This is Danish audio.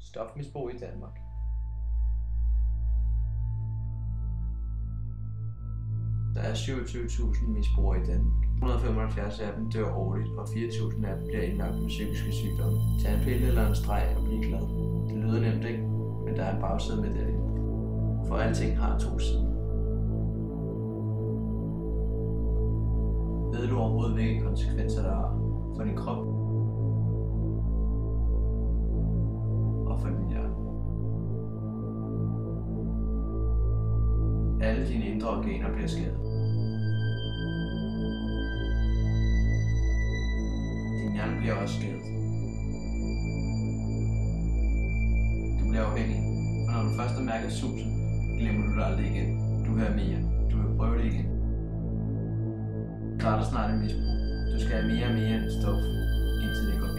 Stofmisbrug i Danmark. Der er 27.000 misbrugere i Danmark. 175 af dem dør årligt, og 4.000 af dem bliver indlagt med psykiske sygdomme. Tag en pille eller en streg og bliv glad. Det lyder nemt, ikke? Men der er en bagside med det. For alting har to sider. Ved du overhovedet, hvilke konsekvenser der har for din krop og for din hjerne? Alle dine indre organer bliver skadet. Din hjerne bliver også skadet. Du bliver afhængig, for når du først har mærket susen, glemmer du det aldrig igen. Du vil have mere. Du vil prøve det igen. Du starter snart et misbrug. Du skal have mere og mere end stof, indtil det går